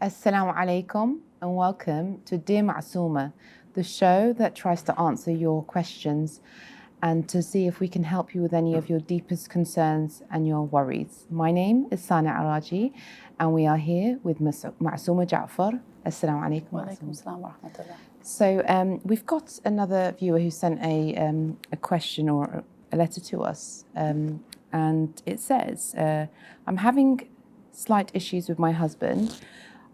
Assalamu alaikum and welcome to Dear Masuma, the show that tries to answer your questions and to see if we can help you with any of your deepest concerns and your worries. My name is Sana Araji and we are here with Masuma Jaffar. Assalamu alaikum. Wa alaikum assalam wa rahmatullah. So we've got another viewer who sent a question or a letter to us, and it says, I'm having slight issues with my husband.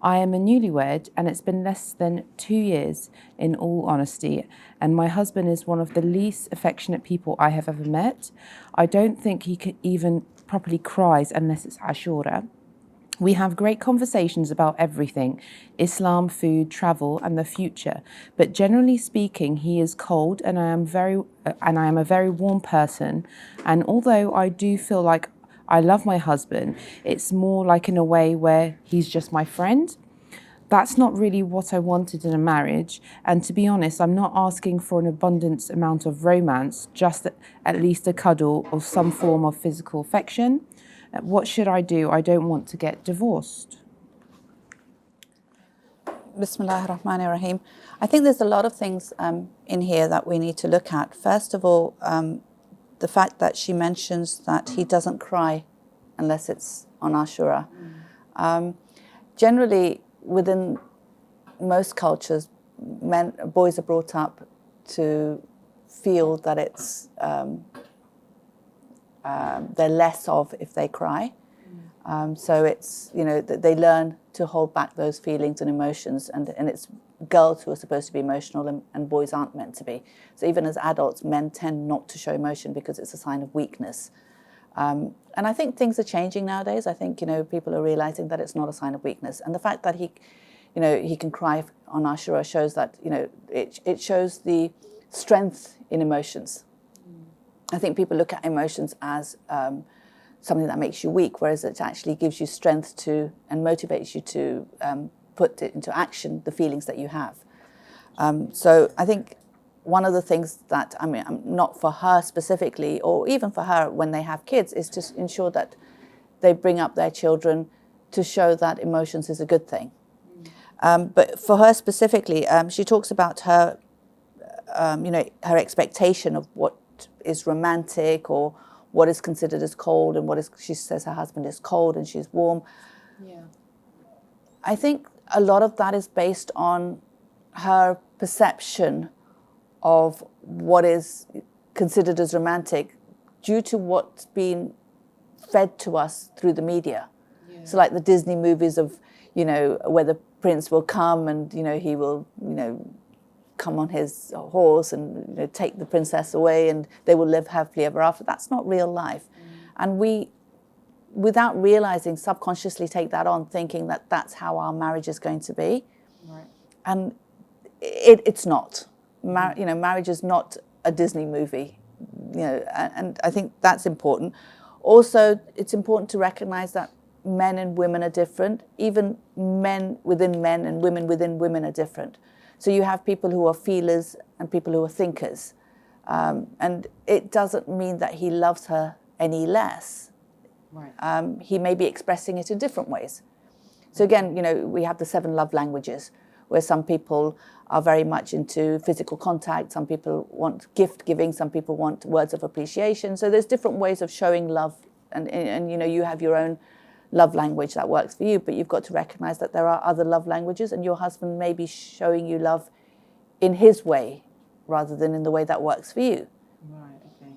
I am a newlywed and it's been less than 2 years in all honesty, and my husband is one of the least affectionate people I have ever met. I don't think he can even properly cries unless it's Ashura. We have great conversations about everything, Islam, food, travel and the future, but generally speaking he is cold and I am a very warm person, and although I do feel like I love my husband, it's more like in a way where he's just my friend. That's not really what I wanted in a marriage, and to be honest, I'm not asking for an abundant amount of romance, just at least a cuddle or some form of physical affection. What should I do? I don't want to get divorced. Bismillahir Rahmanir Rahim. I think there's a lot of things in here that we need to look at. First of all, the fact that she mentions that he doesn't cry unless it's on Ashura. Generally, within most cultures, boys are brought up to feel that it's they're less of if they cry. So it's, that they learn to hold back those feelings and emotions, and it's girls who are supposed to be emotional and boys aren't meant to be. So even as adults, men tend not to show emotion because it's a sign of weakness. And I think things are changing nowadays. I think, people are realizing that it's not a sign of weakness. And the fact that he can cry on Ashura shows that, it shows the strength in emotions. I think people look at emotions as something that makes you weak, whereas it actually gives you strength to and motivates you to put it into action, the feelings that you have. So I think one of the things that, not for her specifically, or even for her when they have kids, is to ensure that they bring up their children to show that emotions is a good thing. But for her specifically, she talks about her, her expectation of what is romantic or what is considered as cold, and she says her husband is cold and she's warm. Yeah. I think a lot of that is based on her perception of what is considered as romantic due to what's been fed to us through the media. Yeah. So like the Disney movies of, where the prince will come and, he will, come on his horse and take the princess away and they will live happily ever after. That's not real life. And we, without realizing, subconsciously take that on, thinking that that's how our marriage is going to be. Right. And it's not. Marriage is not a Disney movie. And I think that's important. Also, it's important to recognize that men and women are different. Even men within men and women within women are different. So you have people who are feelers and people who are thinkers. And it doesn't mean that he loves her any less. Right. He may be expressing it in different ways. So again, we have the 7 love languages, where some people are very much into physical contact, some people want gift giving, some people want words of appreciation. So there's different ways of showing love, and you have your own love language that works for you, but you've got to recognize that there are other love languages, and your husband may be showing you love in his way rather than in the way that works for you. Right, okay.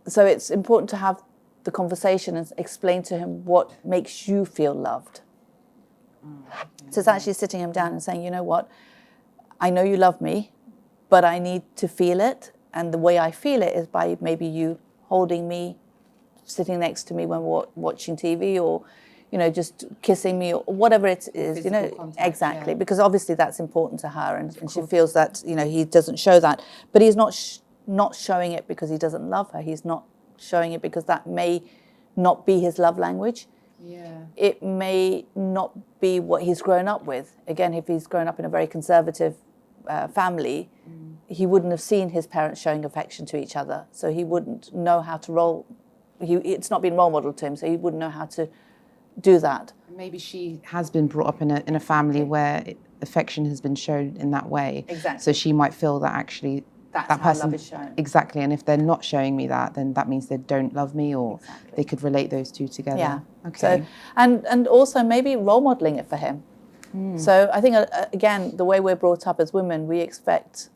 So it's important to have the conversation and explain to him what makes you feel loved. Okay. So it's actually sitting him down and saying, you know what, I know you love me, but I need to feel it, and the way I feel it is by maybe you holding me, sitting next to me when we're watching TV, or, just kissing me, or whatever it is, contact, exactly, yeah. Because obviously that's important to her, and she feels that, he doesn't show that, but he's not showing it because he doesn't love her. He's not showing it because that may not be his love language. Yeah. It may not be what he's grown up with. Again, if he's grown up in a very conservative family, he wouldn't have seen his parents showing affection to each other, so he wouldn't know how to it's not been role modeled to him, so he wouldn't know how to do that. Maybe she has been brought up in a family where affection has been shown in that way. Exactly. So she might feel that actually That's that how person love is shown. Exactly, and if they're not showing me that, then that means they don't love me, or they could relate those two together. Yeah. Okay. So, and also maybe role modeling it for him. So I think again, the way we're brought up as women, we expect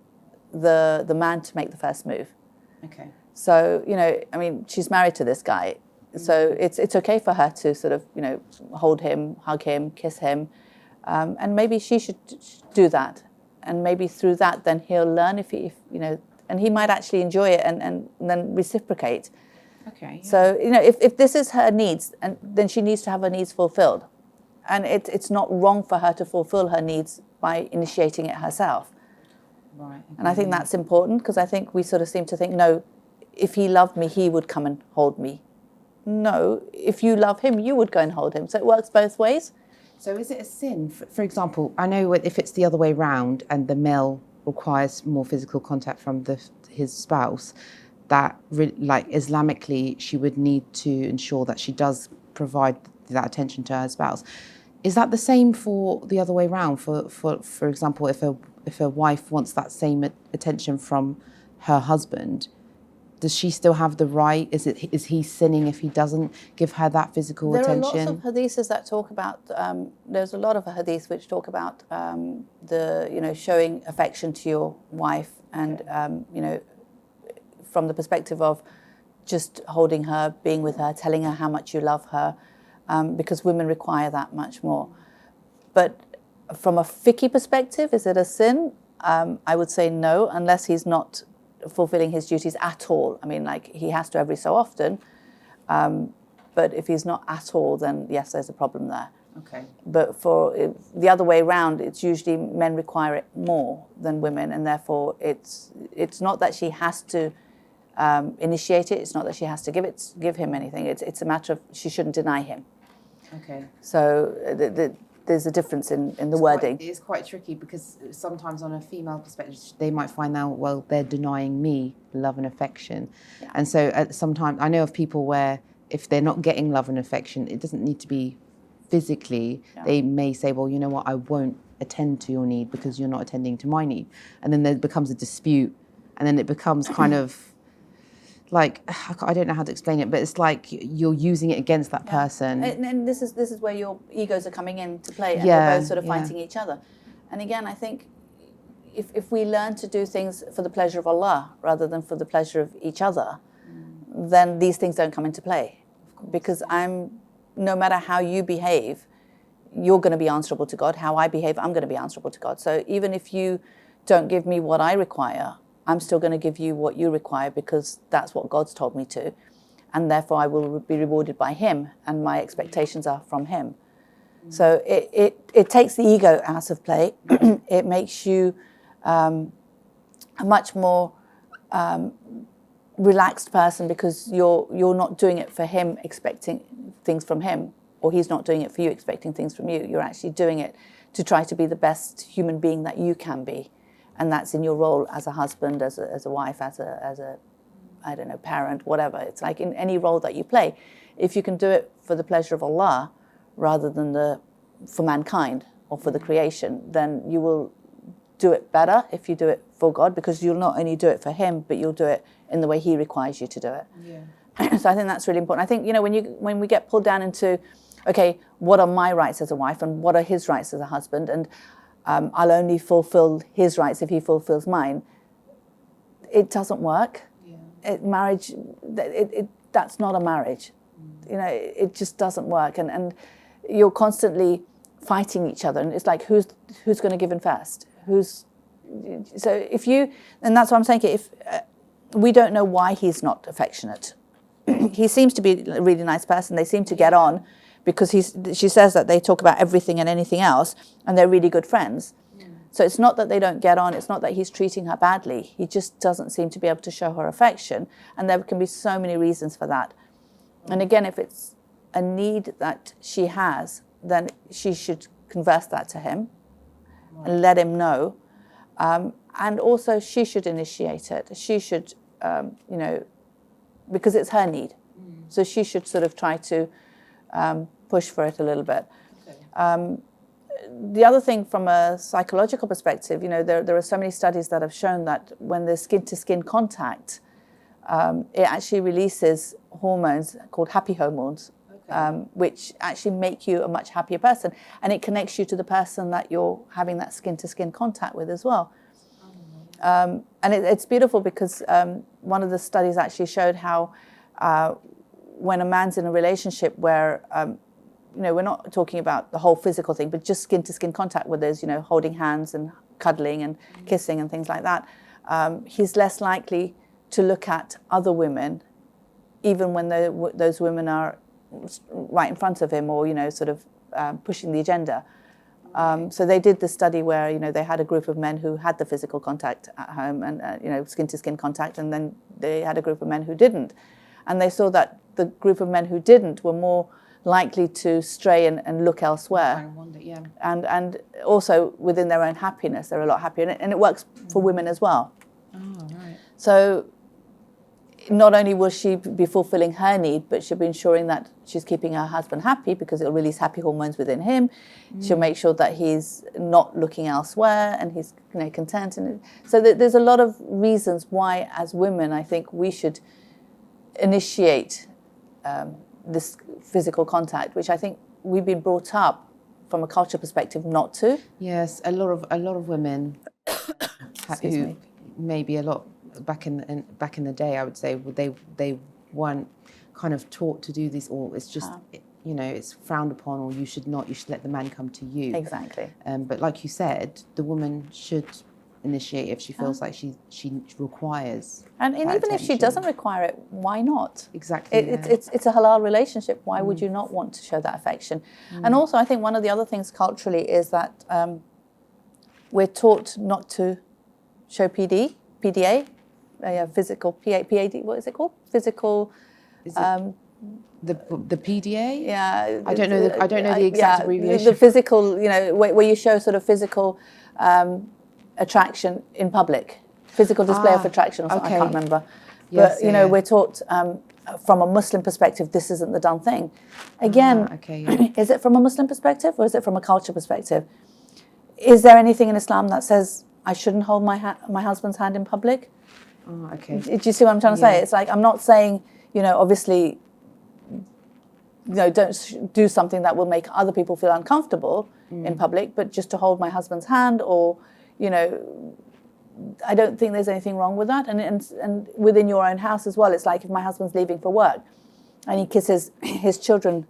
the man to make the first move. Okay. So, you know, I mean, she's married to this guy, so it's okay for her to sort of, you know, hold him, hug him, kiss him, and maybe she should do that, and maybe through that, then he'll learn if you know, and he might actually enjoy it and then reciprocate. Okay. Yeah. So, you know, if this is her needs, and then she needs to have her needs fulfilled, and it's not wrong for her to fulfill her needs by initiating it herself. Right. Okay. And I think that's important, because I think we sort of seem to think, no, if he loved me, he would come and hold me. No, if you love him, you would go and hold him. So it works both ways. So is it a sin? For example, I know if it's the other way round and the male requires more physical contact from his spouse, that like Islamically she would need to ensure that she does provide that attention to her spouse. Is that the same for the other way round? For example, if a wife wants that same attention from her husband, does she still have the right? Is he sinning if he doesn't give her that physical attention? There are lots of hadiths that talk about. There's a lot of hadiths which talk about showing affection to your wife, and from the perspective of just holding her, being with her, telling her how much you love her, because women require that much more. But from a fiqh perspective, is it a sin? I would say no, unless he's not fulfilling his duties at all. I mean, like, he has to every so often, but if he's not at all, then yes, there's a problem there. Okay. But for the other way around, it's usually men require it more than women, and therefore it's not that she has to initiate it. It's not that she has to give him anything. It's a matter of she shouldn't deny him. Okay. So there's a difference in the wording. It's quite tricky, because sometimes on a female perspective, they might find out, well, they're denying me love and affection. Yeah. And so sometimes I know of people where if they're not getting love and affection, it doesn't need to be physically. Yeah. They may say, well, you know what, I won't attend to your need because you're not attending to my need. And then there becomes a dispute, and then it becomes kind of like, I don't know how to explain it, but it's like you're using it against that person. And this is where your egos are coming into play, and they're both sort of fighting each other. And again, I think if we learn to do things for the pleasure of Allah rather than for the pleasure of each other, then these things don't come into play. Because no matter how you behave, you're going to be answerable to God. How I behave, I'm going to be answerable to God. So even if you don't give me what I require, I'm still going to give you what you require, because that's what God's told me to. And therefore I will be rewarded by him, and my expectations are from him. So it takes the ego out of play. It makes you a much more relaxed person, because you're not doing it for him expecting things from him, or he's not doing it for you expecting things from you. You're actually doing it to try to be the best human being that you can be. And that's in your role as a husband, as a wife, as a I don't know, parent, whatever. It's like in any role that you play, if you can do it for the pleasure of Allah rather than for mankind or for the creation, then you will do it better if you do it for God, because you'll not only do it for him, but you'll do it in the way he requires you to do it. Yeah. So I think that's really important. I think, you know, when we get pulled down into, okay, what are my rights as a wife and what are his rights as a husband, and I'll only fulfill his rights if he fulfills mine, it doesn't work. Yeah. Marriage, that's not a marriage. You know, it just doesn't work, and you're constantly fighting each other, and it's like who's going to give in first? So if you, and that's what I'm saying. If we don't know why he's not affectionate, he seems to be a really nice person. They seem to get on, because she says that they talk about everything and anything else, and they're really good friends. So it's not that they don't get on, it's not that he's treating her badly. He just doesn't seem to be able to show her affection, and there can be so many reasons for that. And again, if it's a need that she has, then she should converse that to him and let him know. And also she should initiate it. She should, because it's her need. So she should sort of try to push for it a little bit. Okay. The other thing from a psychological perspective, there are so many studies that have shown that when there's skin-to-skin contact, it actually releases hormones called happy hormones, which actually make you a much happier person. And it connects you to the person that you're having that skin-to-skin contact with as well. And it's beautiful because one of the studies actually showed how when a man's in a relationship where we're not talking about the whole physical thing, but just skin-to-skin contact where there's, holding hands and cuddling and kissing and things like that, he's less likely to look at other women, even when those women are right in front of him or, sort of pushing the agenda. So they did the study where, they had a group of men who had the physical contact at home and, skin-to-skin contact, and then they had a group of men who didn't. And they saw that the group of men who didn't were more likely to stray and look elsewhere. I wonder, yeah. And also within their own happiness, they're a lot happier. And it works for women as well. Oh, right. So not only will she be fulfilling her need, but she'll be ensuring that she's keeping her husband happy because it'll release happy hormones within him. She'll make sure that he's not looking elsewhere and he's content. And so there's a lot of reasons why, as women, I think we should initiate this physical contact, which I think we've been brought up from a culture perspective not to. Yes, a lot of women who maybe a lot back in the day, I would say, they weren't kind of taught to do this, or it's just it's frowned upon, or you should let the man come to you. Exactly. But like you said, the woman should initiate if she feels like she requires. And even attention. if she doesn't require it, why not? Exactly. It's a halal relationship. Why would you not want to show that affection? And also, I think one of the other things culturally is that we're taught not to show PDA, physical, PAD, what is it called? Physical. Is it the PDA? Yeah. I don't know the exact abbreviation. The physical, where you show sort of physical attraction in public, physical display of attraction or something, I can't remember. Yes, but, we're taught from a Muslim perspective, this isn't the done thing. Again, is it from a Muslim perspective or is it from a culture perspective? Is there anything in Islam that says I shouldn't hold my husband's hand in public? Oh, okay. Do you see what I'm trying to say? It's like, I'm not saying, obviously, don't do something that will make other people feel uncomfortable in public, but just to hold my husband's hand or, I don't think there's anything wrong with that. And within your own house as well, it's like if my husband's leaving for work and he kisses his children,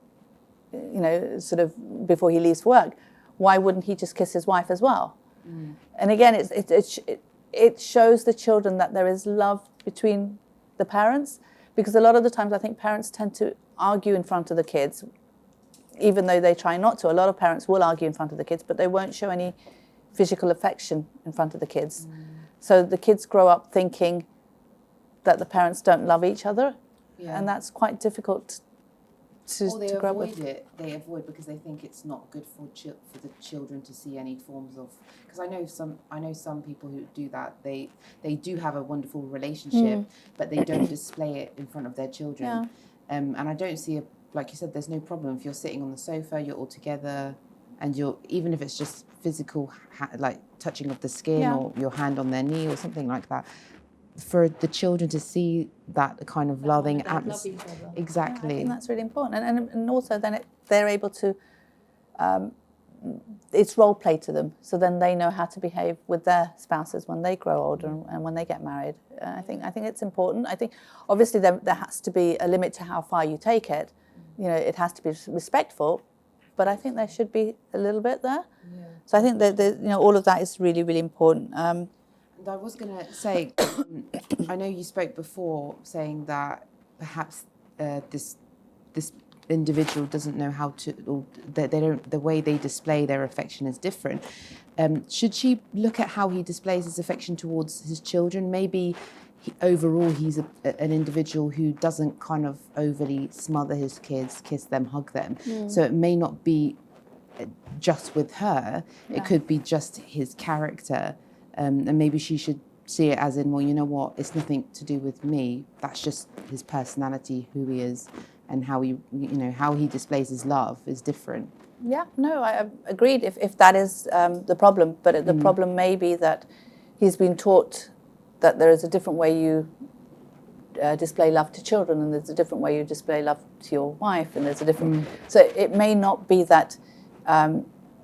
sort of before he leaves for work, why wouldn't he just kiss his wife as well? And again, it shows the children that there is love between the parents, because a lot of the times I think parents tend to argue in front of the kids, even though they try not to. A lot of parents will argue in front of the kids, but they won't show any physical affection in front of the kids. So the kids grow up thinking that the parents don't love each other, and that's quite difficult to grow up with. They avoid because they think it's not good for the children to see any forms of. Because I know some people who do that. They do have a wonderful relationship, but they don't display it in front of their children. And I don't see like you said, there's no problem if you're sitting on the sofa, you're all together, and even if it's just physical, like touching of the skin or your hand on their knee or something like that. For the children to see that kind of loving atmosphere. Exactly. I think that's really important. And also then they're able to, it's role play to them. So then they know how to behave with their spouses when they grow older and when they get married. I think it's important. I think obviously there has to be a limit to how far you take it. It has to be respectful, but I think there should be a little bit there. Yeah. So I think that all of that is really, really important. And I was going to say, I know you spoke before saying that perhaps this individual doesn't know how to, or the way they display their affection is different. Should she look at how he displays his affection towards his children? Maybe overall he's an individual who doesn't kind of overly smother his kids, kiss them, hug them. So it may not be just with her. It could be just his character. And maybe she should see it as in, well, you know what, it's nothing to do with me. That's just his personality, who he is. and how he, how he displays his love is different. Yeah, no, I agreed if that is the problem. But the problem may be that he's been taught that there is a different way you display love to children, and there's a different way you display love to your wife, and there's a different... So it may not be that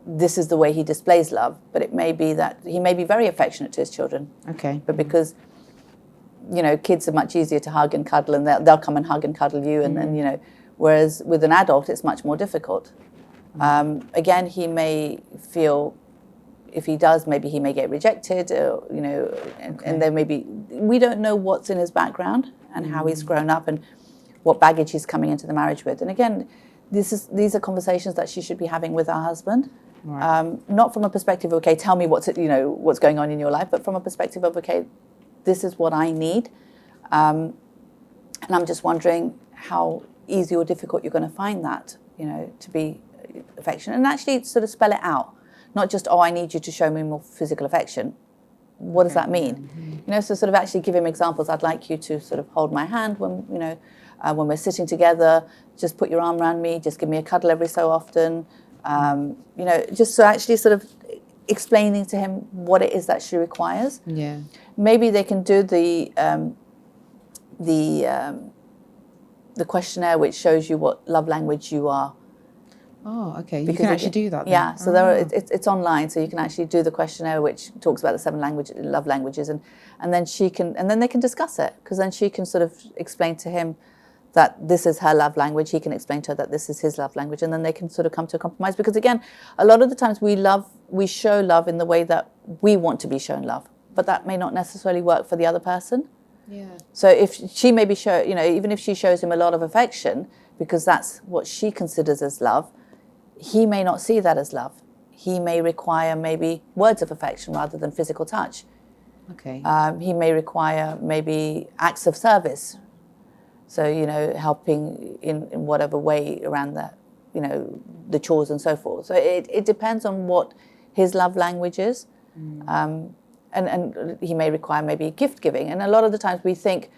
this is the way he displays love, but it may be that he may be very affectionate to his children. Okay. But because, kids are much easier to hug and cuddle, and they'll come and hug and cuddle you, and then, whereas with an adult, it's much more difficult. Again, he may feel, if he does, maybe he may get rejected, and there may be, we don't know what's in his background and how he's grown up and what baggage he's coming into the marriage with. And again, these are conversations that she should be having with her husband. Right. Not from a perspective of, okay, tell me what's going on in your life, but from a perspective of, okay, this is what I need. And I'm just wondering how easy or difficult you're going to find that, to be affectionate. And actually sort of spell it out. Not just, I need you to show me more physical affection. What does that mean? So sort of actually give him examples. I'd like you to sort of hold my hand when, when we're sitting together. Just put your arm around me. Just give me a cuddle every so often. Just so actually sort of explaining to him what it is that she requires. Yeah. Maybe they can do the questionnaire which shows you what love language you are. Oh, okay. You can actually do that then. Yeah, so it's online, so you can actually do the questionnaire which talks about the 7 love languages, and then they can discuss it, because then she can sort of explain to him that this is her love language. He can explain to her that this is his love language, and then they can sort of come to a compromise. Because again, a lot of the times we show love in the way that we want to be shown love, but that may not necessarily work for the other person. Yeah. So if she maybe even if she shows him a lot of affection because that's what she considers as love, he may not see that as love. He may require maybe words of affection rather than physical touch. Okay. He may require maybe acts of service. So, helping in whatever way around the chores and so forth. So it depends on what his love language is. And he may require maybe gift giving. And a lot of the times we think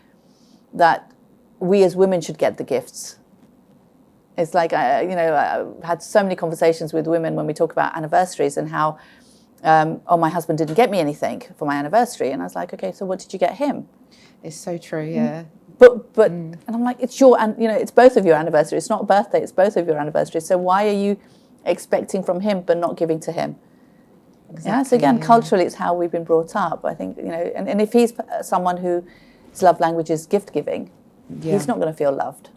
that we as women should get the gifts. It's like, I've had so many conversations with women when we talk about anniversaries and how, my husband didn't get me anything for my anniversary. And I was like, okay, so what did you get him? It's so true, yeah. But and I'm like, it's it's both of your anniversary. It's not a birthday, it's both of your anniversaries. So why are you expecting from him but not giving to him? Exactly, yeah, so again, culturally, it's how we've been brought up. I think, and if he's someone whose love language is gift giving, he's not going to feel loved.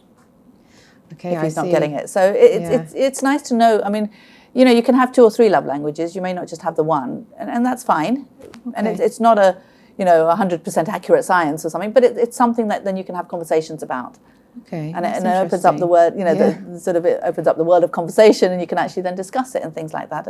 Okay, if he's not getting it. So it's nice to know. I mean, you can have 2 or 3 love languages. You may not just have the one, and that's fine. Okay. And it's not a 100% accurate science or something, but it's something that then you can have conversations about. Okay, and it opens up the word. It opens up the world of conversation, and you can actually then discuss it and things like that,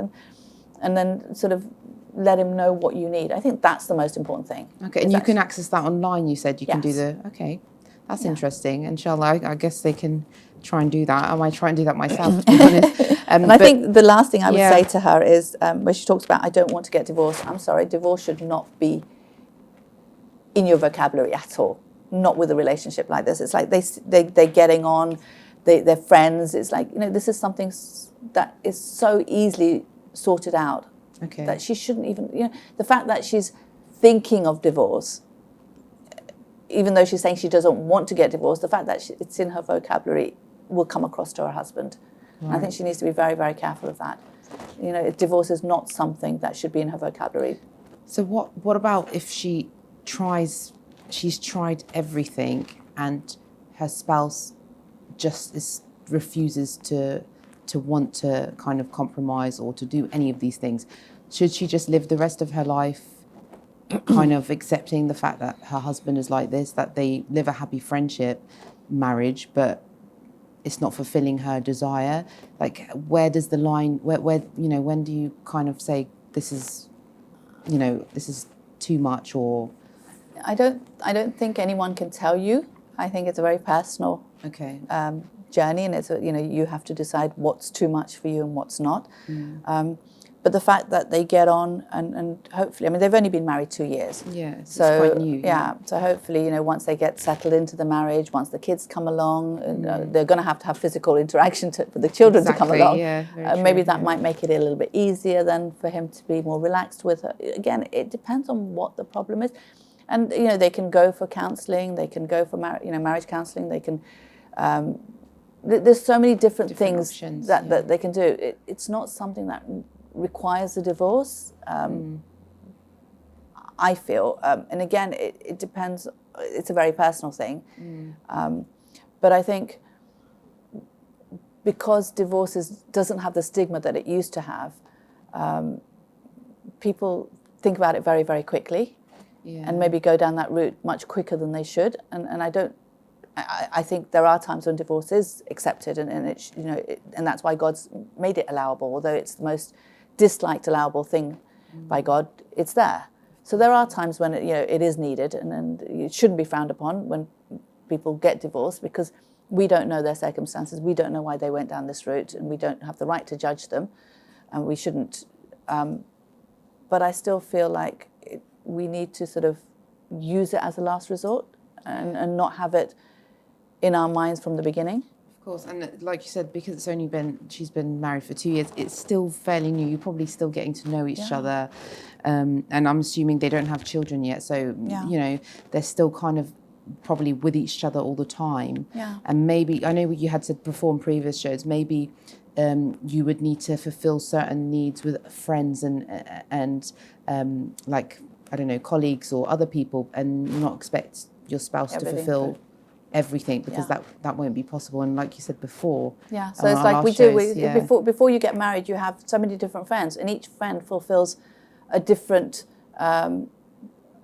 and then sort of let him know what you need. I think that's the most important thing. Okay, and you can access that online. You said you can do the. Okay, that's interesting. Inshallah, I guess they can try and do that. I might try and do that myself, to be honest. And I think the last thing I would say to her is where she talks about, I don't want to get divorced. I'm sorry, divorce should not be in your vocabulary at all. Not with a relationship like this. It's like they're getting on, they're friends. It's like, this is something that is so easily sorted out. Okay. That she shouldn't even, the fact that she's thinking of divorce, even though she's saying she doesn't want to get divorced, the fact that it's in her vocabulary will come across to her husband. Right. I think she needs to be very, very careful of that. Divorce is not something that should be in her vocabulary. So what about if she's tried everything and her spouse just refuses to want to kind of compromise or to do any of these things? Should she just live the rest of her life kind of accepting the fact that her husband is like this, that they live a happy friendship, marriage, but it's not fulfilling her desire? Like, where does the line, where when do you kind of say this is too much? Or I don't think anyone can tell you. I think it's a very personal journey, and it's you have to decide what's too much for you and what's not. but the fact that they get on and hopefully, I mean, they've only been married 2 years. Yeah, it's So quite new. yeah, so hopefully, once they get settled into the marriage, once the kids come along, they're going to have physical interaction for the children to come along. Yeah, very maybe true, that might make it a little bit easier then for him to be more relaxed with her. Again, it depends on what the problem is. And, they can go for counselling, they can go for marriage counselling, they can... there's so many different things options, that they can do. It's not something that requires a divorce, I feel. And again, it depends. It's a very personal thing. But I think because divorce doesn't have the stigma that it used to have, people think about it very, very quickly and maybe go down that route much quicker than they should. And I think there are times when divorce is accepted, and it's and that's why God's made it allowable. Although it's the most disliked allowable thing by God, it's there. So there are times when it is needed, and it shouldn't be frowned upon when people get divorced, because we don't know their circumstances, we don't know why they went down this route, and we don't have the right to judge them, and we shouldn't. But I still feel like we need to sort of use it as a last resort and not have it in our minds from the beginning. Of course, and like you said, because she's been married for 2 years, it's still fairly new. You're probably still getting to know each other, and I'm assuming they don't have children yet, so they're still kind of probably with each other all the time. Yeah. And maybe, I know you had said before in previous shows, maybe you would need to fulfill certain needs with friends and like, I don't know, colleagues or other people, and not expect your spouse to fulfill everything, because that won't be possible. And like you said before, so it's like before you get married, you have so many different friends, and each friend fulfills a different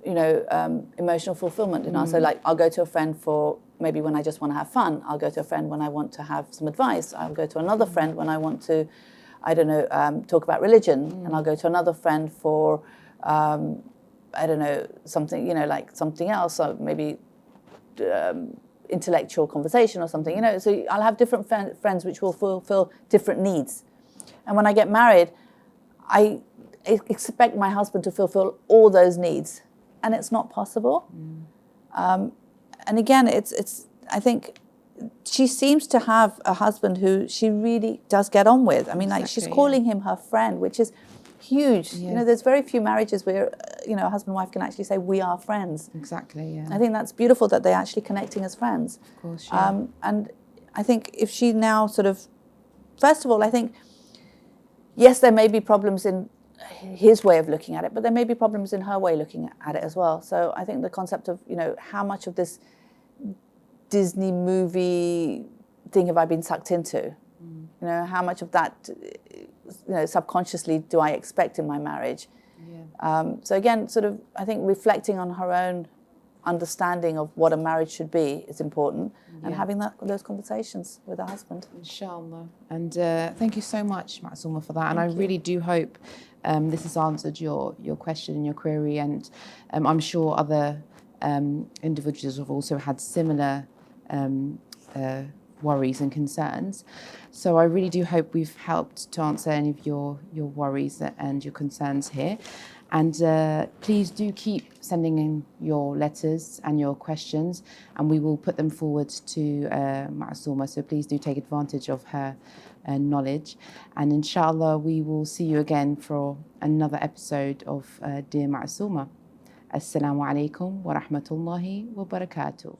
emotional fulfillment. So like, I'll go to a friend for maybe when I just want to have fun, I'll go to a friend when I want to have some advice, I'll go to another friend when I want to, I don't know, talk about religion, and I'll go to another friend for I don't know, something, like something else, or maybe intellectual conversation or something, so I'll have different friends which will fulfill different needs. And when I get married, I expect my husband to fulfill all those needs, and it's not possible. And again, it's I think she seems to have a husband who she really does get on with. I mean, like, she's calling him her friend, which is huge. There's very few marriages where a husband and wife can actually say, we are friends. Exactly. I think that's beautiful that they're actually connecting as friends. Of course. And I think if she now sort of, first of all, I think, yes, there may be problems in his way of looking at it, but there may be problems in her way of looking at it as well. So I think the concept of, how much of this Disney movie thing have I been sucked into? How much of that, subconsciously do I expect in my marriage? So again, sort of, I think reflecting on her own understanding of what a marriage should be is important, and having those conversations with her husband. Inshallah. And thank you so much, Masuma, for that. And I really do hope this has answered your question and your query. And I'm sure other individuals have also had similar worries and concerns. So I really do hope we've helped to answer any of your worries and your concerns here. And please do keep sending in your letters and your questions, and we will put them forward to Masuma. So please do take advantage of her knowledge. And inshallah, we will see you again for another episode of Dear Masuma. Assalamu alaikum wa rahmatullahi wa barakatuh.